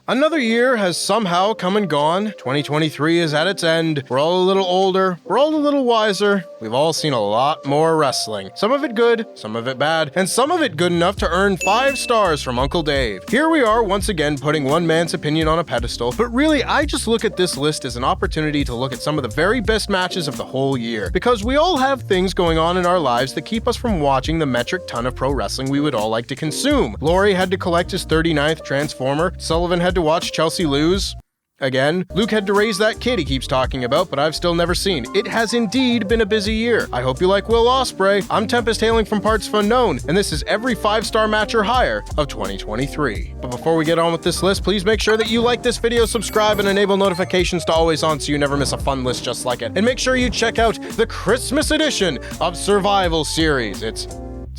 Another year has somehow come and gone. 2023 is at its end. We're all a little older. We're all a little wiser. We've all seen a lot more wrestling. Some of it good, some of it bad, and some of it good enough to earn 5 stars from Uncle Dave. Here we are once again putting one man's opinion on a pedestal, but really I just look at this list as an opportunity to look at some of the very best matches of the whole year, because we all have things going on in our lives that keep us from watching the metric ton of pro wrestling we would all like to consume. Laurie had to collect his 39th Transformer. Sullivan had to watch Chelsea lose. Again, Luke had to raise that kid he keeps talking about, but I've still never seen. It has indeed been a busy year. I hope you like Will Ospreay. I'm Tempest hailing from partsFUNknown, and this is every 5-star match or higher of 2023. But before we get on with this list, please make sure that you like this video, subscribe, and enable notifications to always on so you never miss a fun list just like it. And make sure you check out the Christmas edition of Survival Series. It's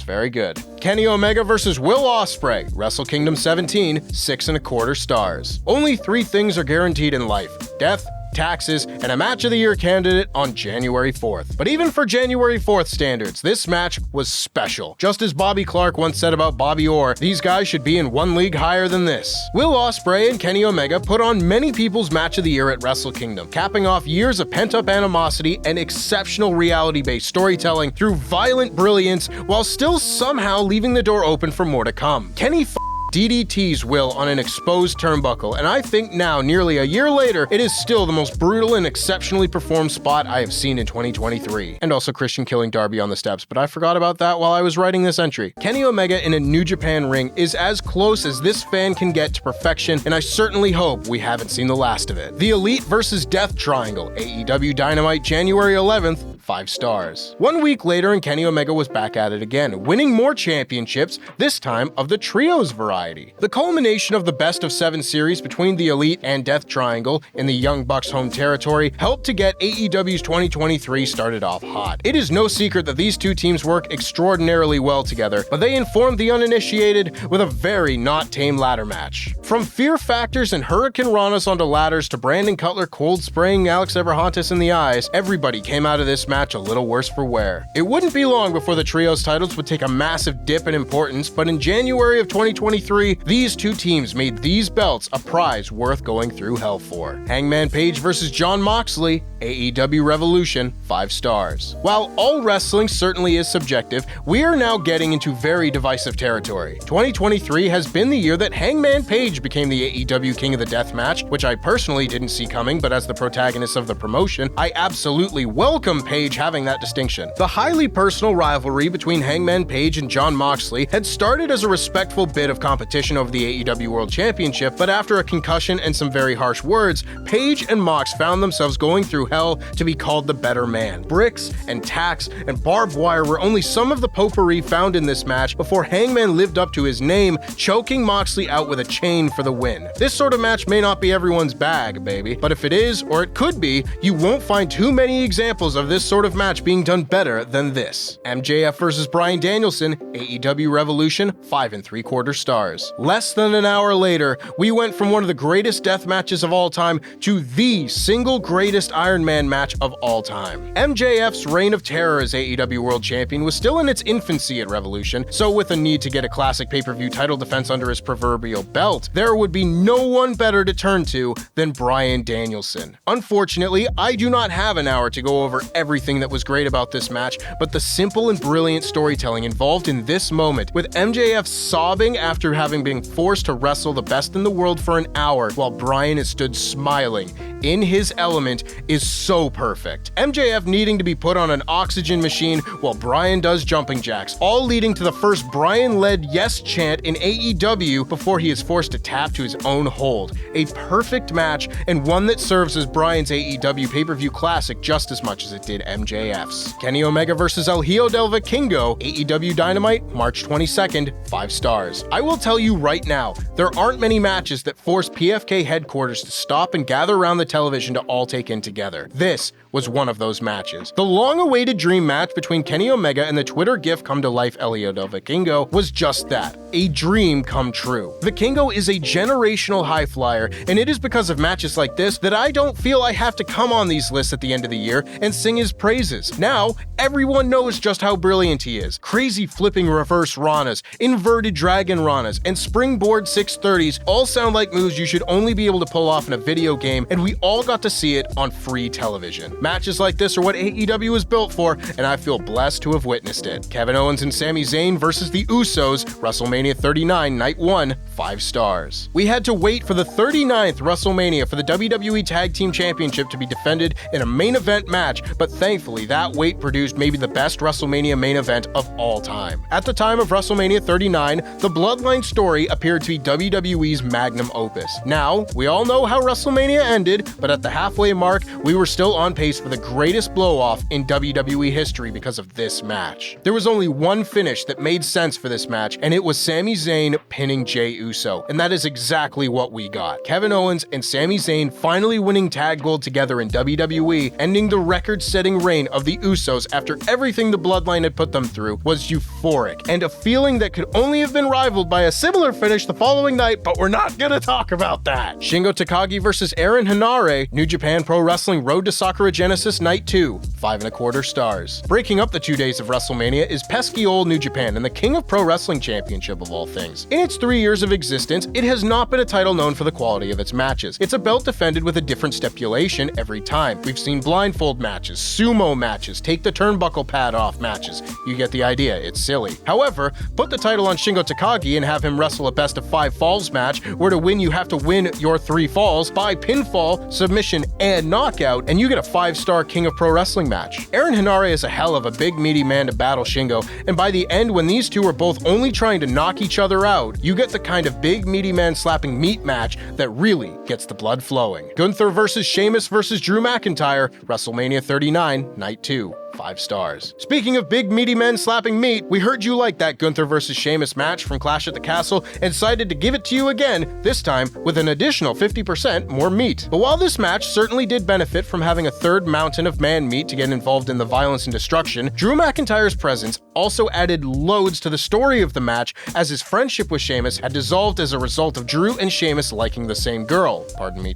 very good. Kenny Omega versus Will Ospreay, Wrestle Kingdom 17, 6.25 stars. Only 3 things are guaranteed in life: death, taxes, and a match of the year candidate on January 4th. But even for January 4th standards, this match was special. Just as Bobby Clark once said about Bobby Orr, these guys should be in one league higher than this. Will Ospreay and Kenny Omega put on many people's match of the year at Wrestle Kingdom, capping off years of pent-up animosity and exceptional reality-based storytelling through violent brilliance, while still somehow leaving the door open for more to come. Kenny DDT's Will on an exposed turnbuckle, and I think now, nearly a year later, it is still the most brutal and exceptionally performed spot I have seen in 2023. And also Christian killing Darby on the steps, but I forgot about that while I was writing this entry. Kenny Omega in a New Japan ring is as close as this fan can get to perfection, and I certainly hope we haven't seen the last of it. The Elite versus Death Triangle, AEW Dynamite, January 11th, 5 stars. 1 week later, and Kenny Omega was back at it again, winning more championships, this time of the Trios variety. The culmination of the best of 7 series between the Elite and Death Triangle in the Young Bucks home territory helped to get AEW's 2023 started off hot. It is no secret that these two teams work extraordinarily well together, but they informed the uninitiated with a very not tame ladder match. From Fear Factors and Hurricane Ranas onto ladders to Brandon Cutler cold spraying Alex Everhantis in the eyes, everybody came out of this match a little worse for wear. It wouldn't be long before the Trios titles would take a massive dip in importance, but in January of 2023, these two teams made these belts a prize worth going through hell for. Hangman Page versus Jon Moxley, AEW Revolution, 5 stars. While all wrestling certainly is subjective, we are now getting into very divisive territory. 2023 has been the year that Hangman Page became the AEW King of the Death match, which I personally didn't see coming, but as the protagonist of the promotion, I absolutely welcome Page having that distinction. The highly personal rivalry between Hangman Page and Jon Moxley had started as a respectful bit of competition over the AEW World Championship, but after a concussion and some very harsh words, Page and Mox found themselves going through hell to be called the better man. Bricks and tacks and barbed wire were only some of the potpourri found in this match before Hangman lived up to his name, choking Moxley out with a chain for the win. This sort of match may not be everyone's bag, baby, but if it is, or it could be, you won't find too many examples of this sort of match being done better than this. MJF versus Bryan Danielson, AEW Revolution, 5.75 stars. Less than an hour later, we went from one of the greatest death matches of all time to the single greatest Iron Man match of all time. MJF's reign of terror as AEW World Champion was still in its infancy at Revolution, so with a need to get a classic pay-per-view title defense under his proverbial belt, there would be no one better to turn to than Bryan Danielson. Unfortunately, I do not have an hour to go over everything that was great about this match, but the simple and brilliant storytelling involved in this moment, with MJF sobbing after having been forced to wrestle the best in the world for an hour while Bryan is stood smiling in his element, is so perfect. MJF needing to be put on an oxygen machine while Bryan does jumping jacks, all leading to the first Bryan-led yes chant in AEW before he is forced to tap to his own hold. A perfect match, and one that serves as Bryan's AEW pay-per-view classic just as much as it did MJF's. Kenny Omega versus El Hijo del Vikingo, AEW Dynamite, March 22nd, 5 stars. I will tell you right now, there aren't many matches that force PFK headquarters to stop and gather around the television to all take in together. This was one of those matches. The long-awaited dream match between Kenny Omega and the Twitter GIF come-to-life Elioto Vikingo was just that, a dream come true. Vikingo is a generational high flyer, and it is because of matches like this that I don't feel I have to come on these lists at the end of the year and sing his praises. Now, everyone knows just how brilliant he is. Crazy flipping reverse Ranas, inverted dragon Ranas, and springboard 630s all sound like moves you should only be able to pull off in a video game, and we all got to see it on free television. Matches like this are what AEW is built for, and I feel blessed to have witnessed it. Kevin Owens and Sami Zayn versus the Usos, WrestleMania 39, Night 1, 5 stars. We had to wait for the 39th WrestleMania for the WWE Tag Team Championship to be defended in a main event match, but thankfully that wait produced maybe the best WrestleMania main event of all time. At the time of WrestleMania 39, the Bloodline story appeared to be WWE's magnum opus. Now, we all know how WrestleMania ended, but at the halfway mark, we were still on pace for the greatest blow-off in WWE history because of this match. There was only one finish that made sense for this match, and it was Sami Zayn pinning Jey Uso, and that is exactly what we got. Kevin Owens and Sami Zayn finally winning tag gold together in WWE, ending the record-setting reign of the Usos after everything the Bloodline had put them through, was euphoric, and a feeling that could only have been rivaled by a similar finish the following night, but we're not gonna talk about that. Shingo Takagi versus Aaron Henare, New Japan Pro Wrestling Road to Sakura Genesis Night 2, 5.25 stars. Breaking up the 2 days of WrestleMania is pesky old New Japan and the King of Pro Wrestling Championship of all things. In its 3 years of existence, it has not been a title known for the quality of its matches. It's a belt defended with a different stipulation every time. We've seen blindfold matches, sumo matches, take the turnbuckle pad off matches. You get the idea, it's silly. However, put the title on Shingo Takagi and have him wrestle a best of 5 falls match, where to win you have to win your 3 falls by pinfall, submission, and knockout, and you get a 5-star King of Pro Wrestling match. Aaron Henare is a hell of a big meaty man to battle Shingo, and by the end when these two are both only trying to knock each other out, you get the kind of big meaty man slapping meat match that really gets the blood flowing. Gunther versus Sheamus versus Drew McIntyre, WrestleMania 39, Night 2. 5 stars. Speaking of big meaty men slapping meat, we heard you like that Gunther versus Sheamus match from Clash at the Castle and decided to give it to you again, this time with an additional 50% more meat. But while this match certainly did benefit from having a third mountain of man meat to get involved in the violence and destruction, Drew McIntyre's presence also added loads to the story of the match, as his friendship with Sheamus had dissolved as a result of Drew and Sheamus liking the same girl,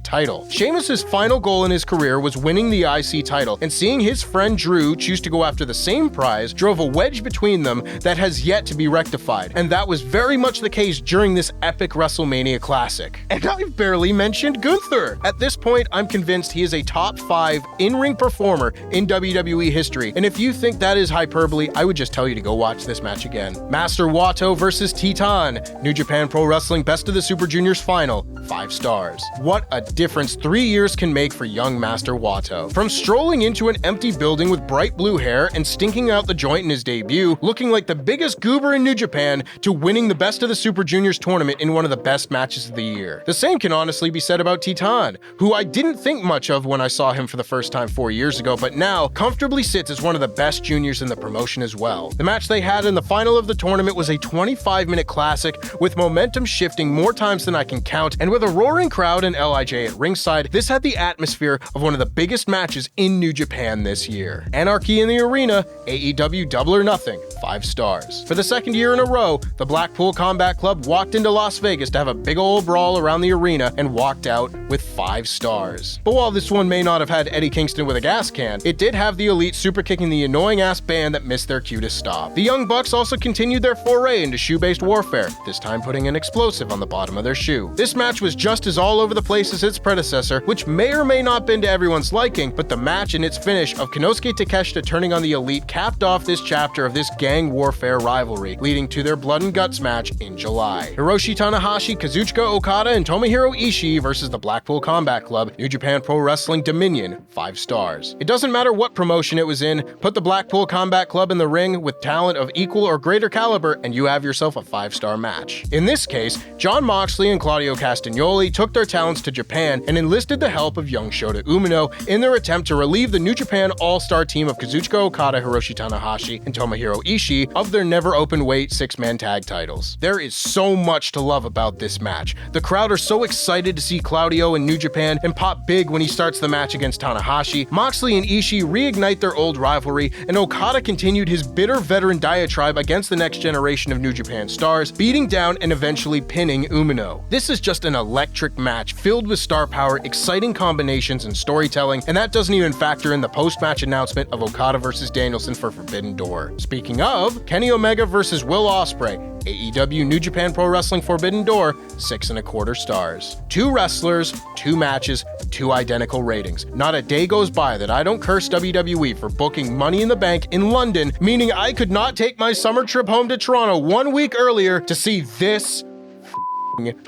title. Sheamus's final goal in his career was winning the IC title, and seeing his friend Drew choose to go after the same prize drove a wedge between them that has yet to be rectified, and that was very much the case during this epic WrestleMania classic. And I've barely mentioned Gunther! At this point, I'm convinced he is a top 5 in-ring performer in WWE history, and if you think that is hyperbole, I would just tell you to go watch this match again. Master Wato versus Titan, New Japan Pro Wrestling Best of the Super Juniors Final, 5 stars. What a difference 3 years can make for young Master Wato. From strolling into an empty building with bright blue hair and stinking out the joint in his debut, looking like the biggest goober in New Japan, to winning the Best of the Super Juniors tournament in one of the best matches of the year. The same can honestly be said about Titan, who I didn't think much of when I saw him for the first time 4 years ago, but now comfortably sits as one of the best juniors in the promotion as well. The match they had in the final of the tournament was a 25-minute classic, with momentum shifting more times than I can count, and with a roaring crowd and LIJ at ringside, this had the atmosphere of one of the biggest matches in New Japan this year. Anarchy in the arena, AEW Double or Nothing, 5 stars. For the second year in a row, the Blackpool Combat Club walked into Las Vegas to have a big old brawl around the arena and walked out with 5 stars. But while this one may not have had Eddie Kingston with a gas can, it did have the Elite super kicking the annoying-ass band that missed their cue to stop. The Young Bucks also continued their foray into shoe-based warfare, this time putting an explosive on the bottom of their shoe. This match was just as all over the place as its predecessor, which may or may not been to everyone's liking, but the match and its finish of Konosuke Takeshita turning on the Elite capped off this chapter of this gang warfare rivalry, leading to their blood and guts match in July. Hiroshi Tanahashi, Kazuchika Okada, and Tomohiro Ishii versus the Blackpool Combat Club, New Japan Pro Wrestling Dominion, 5 stars. It doesn't matter what promotion it was in, put the Blackpool Combat Club in the ring with talent of equal or greater caliber, and you have yourself a 5-star match. In this case, Jon Moxley and Claudio Castagnoli took their talents to Japan and enlisted the help of young Shota Umino in their attempt to relieve the New Japan All-Star team of Kazuchika Okada, Hiroshi Tanahashi, and Tomohiro Ishii of their never open weight 6-man tag titles. There is so much to love about this match. The crowd are so excited to see Claudio in New Japan and pop big when he starts the match against Tanahashi. Moxley and Ishii reignite their old rivalry, and Okada continued his bitter veteran diatribe against the next generation of New Japan stars, beating down and eventually pinning Umino. This is just an electric match filled with star power, exciting combinations, and storytelling, and that doesn't even factor in the post-match announcement of Okada versus Danielson for Forbidden Door. Speaking of, Kenny Omega versus Will Ospreay, AEW New Japan Pro Wrestling Forbidden Door, 6.25 stars. 2 wrestlers, 2 matches, 2 identical ratings. Not a day goes by that I don't curse WWE for booking Money in the Bank in London, meaning I could not take my summer trip home to Toronto 1 week earlier to see this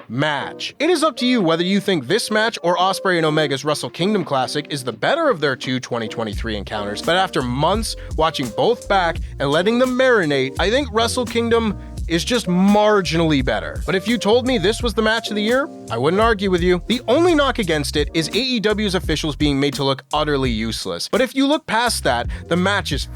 match. It is up to you whether you think this match or Ospreay and Omega's Wrestle Kingdom Classic is the better of their 2 2023 encounters, but after months watching both back and letting them marinate, I think Wrestle Kingdom is just marginally better. But if you told me this was the match of the year, I wouldn't argue with you. The only knock against it is AEW's officials being made to look utterly useless. But if you look past that, the match is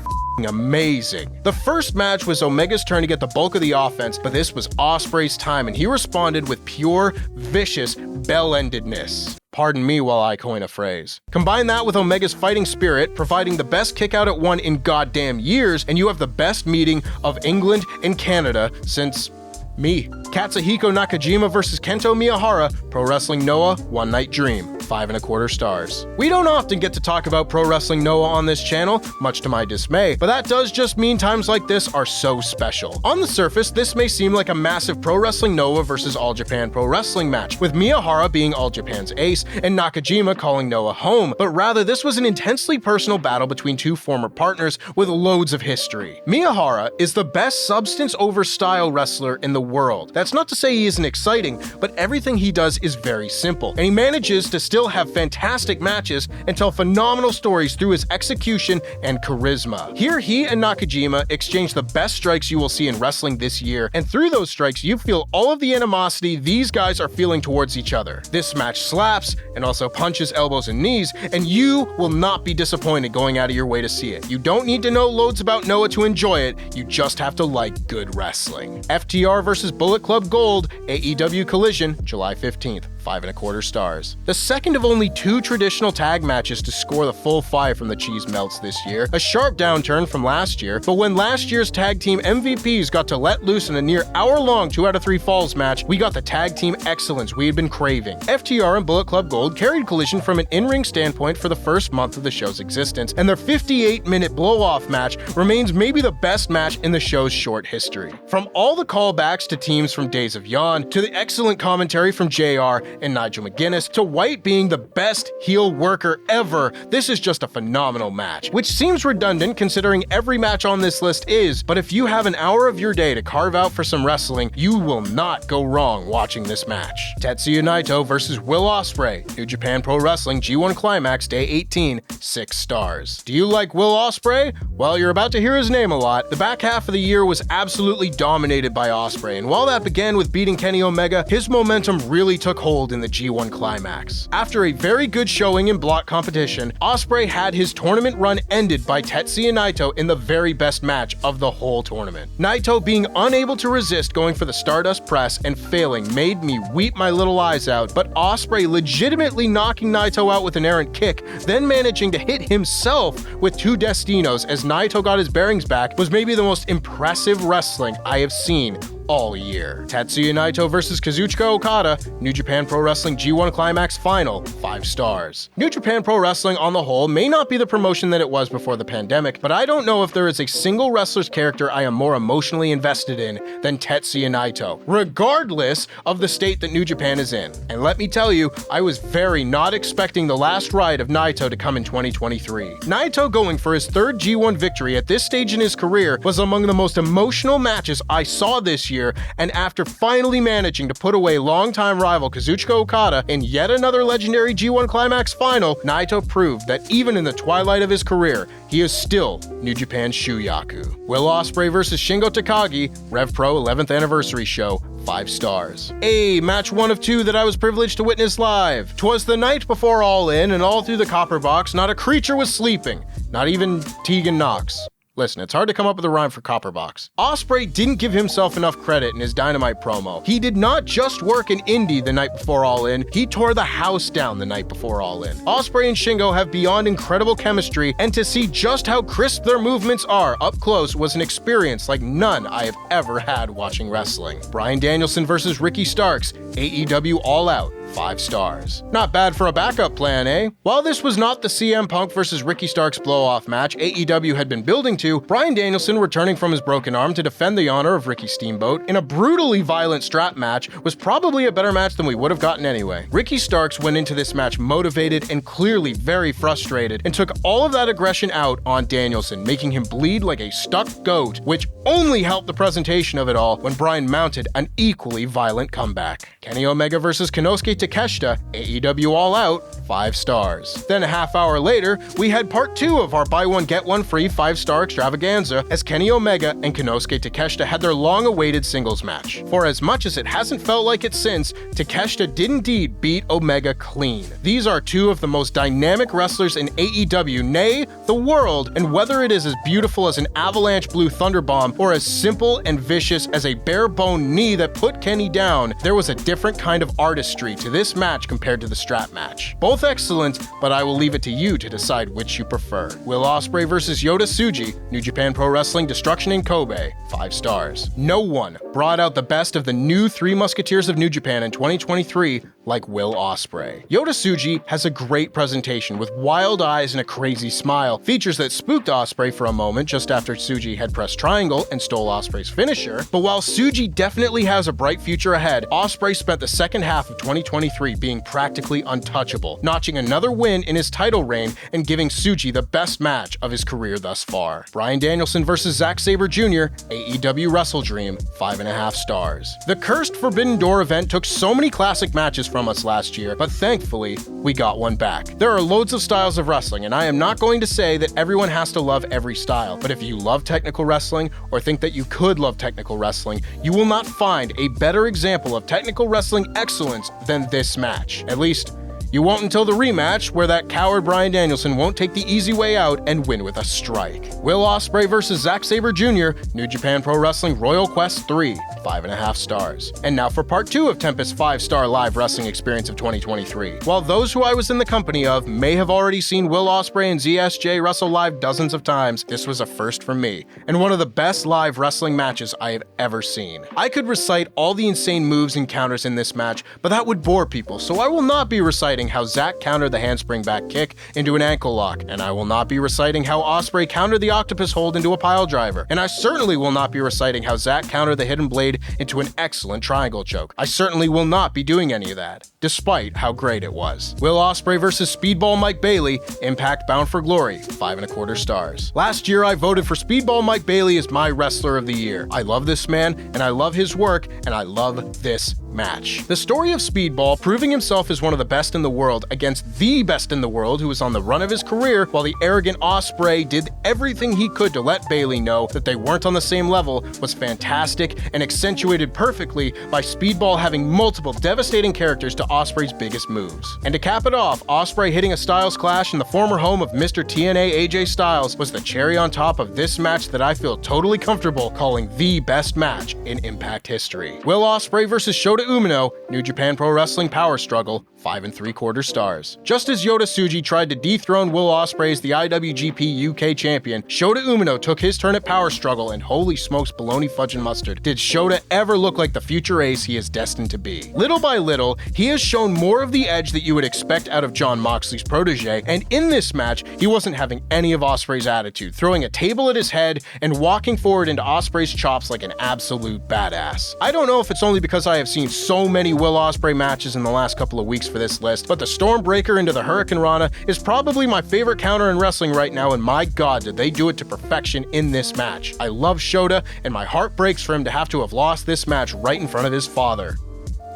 amazing. The first match was Omega's turn to get the bulk of the offense, but this was Ospreay's time, and he responded with pure, vicious bell-endedness. Pardon me while I coin a phrase. Combine that with Omega's fighting spirit, providing the best kick-out at 1 in goddamn years, and you have the best meeting of England and Canada since me. Katsuhiko Nakajima versus Kento Miyahara, Pro Wrestling Noah, One Night Dream, 5.25 stars. We don't often get to talk about Pro Wrestling Noah on this channel, much to my dismay, but that does just mean times like this are so special. On the surface, this may seem like a massive Pro Wrestling Noah versus All Japan Pro Wrestling match, with Miyahara being All Japan's ace and Nakajima calling Noah home, but rather this was an intensely personal battle between 2 former partners with loads of history. Miyahara is the best substance over style wrestler in the world. That's not to say he isn't exciting, but everything he does is very simple, and he manages to still have fantastic matches and tell phenomenal stories through his execution and charisma. Here, he and Nakajima exchange the best strikes you will see in wrestling this year, and through those strikes, you feel all of the animosity these guys are feeling towards each other. This match slaps, and also punches, elbows, and knees, and you will not be disappointed going out of your way to see it. You don't need to know loads about Noah to enjoy it, you just have to like good wrestling. FTR versus Bullet Club Gold, AEW Collision, July 15th. 5.25 stars. The second of only 2 traditional tag matches to score the full 5 from the Cheese Melts this year, a sharp downturn from last year, but when last year's tag team MVPs got to let loose in a near hour-long 2 out of 3 falls match, we got the tag team excellence we had been craving. FTR and Bullet Club Gold carried Collision from an in-ring standpoint for the first month of the show's existence, and their 58-minute blow-off match remains maybe the best match in the show's short history. From all the callbacks to teams from Days of Yawn, to the excellent commentary from JR and Nigel McGuinness, to White being the best heel worker ever, this is just a phenomenal match, which seems redundant considering every match on this list is, but if you have an hour of your day to carve out for some wrestling, you will not go wrong watching this match. Tetsuya Naito versus Will Ospreay, New Japan Pro Wrestling G1 Climax, Day 18, 6 stars. Do you like Will Ospreay? Well, you're about to hear his name a lot. The back half of the year was absolutely dominated by Ospreay, and while that began with beating Kenny Omega, his momentum really took hold in the G1 Climax. After a very good showing in block competition, Ospreay had his tournament run ended by Tetsuya Naito in the very best match of the whole tournament. Naito being unable to resist going for the Stardust Press and failing made me weep my little eyes out, but Ospreay legitimately knocking Naito out with an errant kick, then managing to hit himself with 2 Destinos as Naito got his bearings back was maybe the most impressive wrestling I have seen all year. Tetsuya Naito versus Kazuchika Okada, New Japan Pro Wrestling G1 Climax Final, 5 stars. New Japan Pro Wrestling on the whole may not be the promotion that it was before the pandemic, but I don't know if there is a single wrestler's character I am more emotionally invested in than Tetsuya Naito, regardless of the state that New Japan is in. And let me tell you, I was very not expecting the last ride of Naito to come in 2023. Naito going for his 3rd G1 victory at this stage in his career was among the most emotional matches I saw this year, year, and after finally managing to put away longtime rival Kazuchika Okada in yet another legendary G1 Climax final, Naito proved that even in the twilight of his career, he is still New Japan's Shuyaku. Will Ospreay vs. Shingo Takagi, Rev Pro 11th Anniversary Show, 5 stars. Match 1 of 2 that I was privileged to witness live. 'Twas the night before All In, and all through the copper box, not a creature was sleeping. Not even Tegan Knox. Listen, it's hard to come up with a rhyme for Copperbox. Ospreay didn't give himself enough credit in his Dynamite promo. He did not just work in Indy the night before All In, he tore the house down the night before All In. Ospreay and Shingo have beyond incredible chemistry, and to see just how crisp their movements are up close was an experience like none I have ever had watching wrestling. Bryan Danielson versus Ricky Starks, AEW All Out, 5 stars. Not bad for a backup plan, eh? While this was not the CM Punk versus Ricky Starks blow-off match AEW had been building to, Bryan Danielson returning from his broken arm to defend the honor of Ricky Steamboat in a brutally violent strap match was probably a better match than we would have gotten anyway. Ricky Starks went into this match motivated and clearly very frustrated and took all of that aggression out on Danielson, making him bleed like a stuck goat, which only helped the presentation of it all when Bryan mounted an equally violent comeback. Kenny Omega versus Konosuke Takeshita, AEW All Out, 5 stars. Then a half hour later, we had part 2 of our buy one get one free 5-star extravaganza as Kenny Omega and Konosuke Takeshita had their long-awaited singles match. For as much as it hasn't felt like it since, Takeshita did indeed beat Omega clean. These are 2 of the most dynamic wrestlers in AEW, nay, the world, and whether it is as beautiful as an avalanche blue thunderbomb or as simple and vicious as a bare-bone knee that put Kenny down, there was a different kind of artistry to this match compared to the strap match. Both excellent, but I will leave it to you to decide which you prefer. Will Ospreay versus Yota Tsuji, New Japan Pro Wrestling Destruction in Kobe, 5 stars. No one brought out the best of the new 3 Musketeers of New Japan in 2023 like Will Ospreay. Yota Tsuji has a great presentation with wild eyes and a crazy smile, features that spooked Ospreay for a moment just after Tsuji had pressed triangle and stole Ospreay's finisher. But while Tsuji definitely has a bright future ahead, Ospreay spent the second half of 2023 being practically untouchable, notching another win in his title reign and giving Tsuji the best match of his career thus far. Bryan Danielson versus Zack Sabre Jr., AEW Wrestle Dream, 5.5 stars. The Cursed Forbidden Door event took so many classic matches from us last year, but thankfully, we got one back. There are loads of styles of wrestling, and I am not going to say that everyone has to love every style, but if you love technical wrestling, or think that you could love technical wrestling, you will not find a better example of technical wrestling excellence than this match. At least, you won't until the rematch, where that coward Bryan Danielson won't take the easy way out and win with a strike. Will Ospreay versus Zack Sabre Jr., New Japan Pro Wrestling Royal Quest 3, 5.5 stars. And now for part 2 of Tempest's 5-star live wrestling experience of 2023. While those who I was in the company of may have already seen Will Ospreay and ZSJ wrestle live dozens of times, this was a first for me, and one of the best live wrestling matches I have ever seen. I could recite all the insane moves and counters in this match, but that would bore people, so I will not be reciting how Zack countered the handspring back kick into an ankle lock, and I will not be reciting how Ospreay countered the octopus hold into a pile driver, and I certainly will not be reciting how Zack countered the hidden blade into an excellent triangle choke. I certainly will not be doing any of that, despite how great it was. Will Ospreay versus Speedball Mike Bailey, Impact Bound for Glory, 5.25 stars. Last year I voted for Speedball Mike Bailey as my Wrestler of the Year. I love this man, and I love his work, and I love this match. The story of Speedball proving himself as one of the best in the world against the best in the world who was on the run of his career, while the arrogant Ospreay did everything he could to let Bailey know that they weren't on the same level, was fantastic and accentuated perfectly by Speedball having multiple devastating characters to Ospreay's biggest moves. And to cap it off, Ospreay hitting a Styles Clash in the former home of Mr. TNA AJ Styles was the cherry on top of this match that I feel totally comfortable calling the best match in Impact history. Will Ospreay versus Shota Umino, New Japan Pro Wrestling Power Struggle, 5.75 stars. Just as Yota Tsuji tried to dethrone Will Ospreay as the IWGP UK champion, Shota Umino took his turn at Power Struggle, and holy smokes bologna fudge and mustard, did Shota ever look like the future ace he is destined to be. Little by little, he has shown more of the edge that you would expect out of Jon Moxley's protege, and in this match, he wasn't having any of Ospreay's attitude, throwing a table at his head and walking forward into Ospreay's chops like an absolute badass. I don't know if it's only because I have seen so many Will Ospreay matches in the last couple of weeks picks for this list, but the Stormbreaker into the Hurricane Rana is probably my favorite counter in wrestling right now, and my god, did they do it to perfection in this match. I love Shota, and my heart breaks for him to have to have lost this match right in front of his father.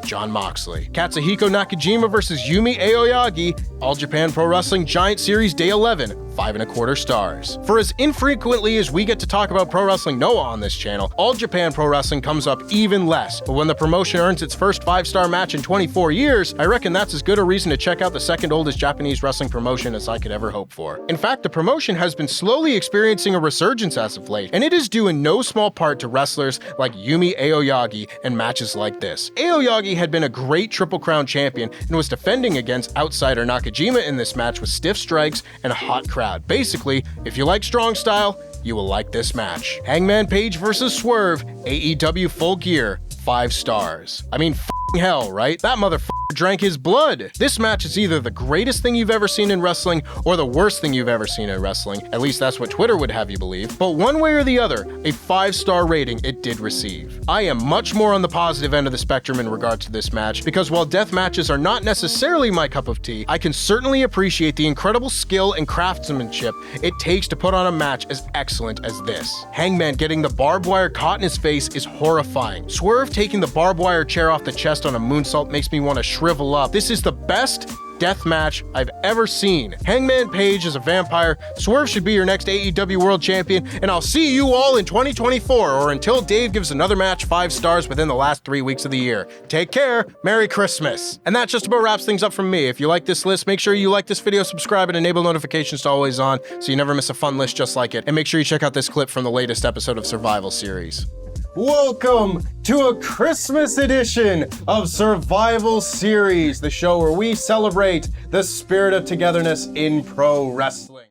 Jon Moxley. Katsuhiko Nakajima versus Yumi Aoyagi, All Japan Pro Wrestling Giant Series Day 11, 5.25 stars. For as infrequently as we get to talk about Pro Wrestling Noah on this channel, All Japan Pro Wrestling comes up even less, but when the promotion earns its first 5-star match in 24 years, I reckon that's as good a reason to check out the second oldest Japanese wrestling promotion as I could ever hope for. In fact, the promotion has been slowly experiencing a resurgence as of late, and it is due in no small part to wrestlers like Yumi Aoyagi and matches like this. Aoyagi had been a great Triple Crown champion and was defending against outsider Nakajima in this match with stiff strikes and a hot crowd. Basically, if you like strong style, you will like this match. Hangman Page versus Swerve, AEW Full Gear, 5 stars. I mean, hell, right? That motherfucker drank his blood. This match is either the greatest thing you've ever seen in wrestling or the worst thing you've ever seen in wrestling. At least that's what Twitter would have you believe. But one way or the other, a 5-star rating it did receive. I am much more on the positive end of the spectrum in regards to this match, because while death matches are not necessarily my cup of tea, I can certainly appreciate the incredible skill and craftsmanship it takes to put on a match as excellent as this. Hangman getting the barbed wire caught in his face is horrifying. Swerve taking the barbed wire chair off the chest on a moonsault makes me want to shrivel up. This is the best death match I've ever seen. Hangman Page is a vampire, Swerve should be your next AEW World Champion, and I'll see you all in 2024, or until Dave gives another match 5 stars within the last 3 weeks of the year. Take care, Merry Christmas. And that just about wraps things up from me. If you like this list, make sure you like this video, subscribe, and enable notifications to always on so you never miss a fun list just like it. And make sure you check out this clip from the latest episode of Survival Series. Welcome to a Christmas edition of Survival Series, the show where we celebrate the spirit of togetherness in pro wrestling.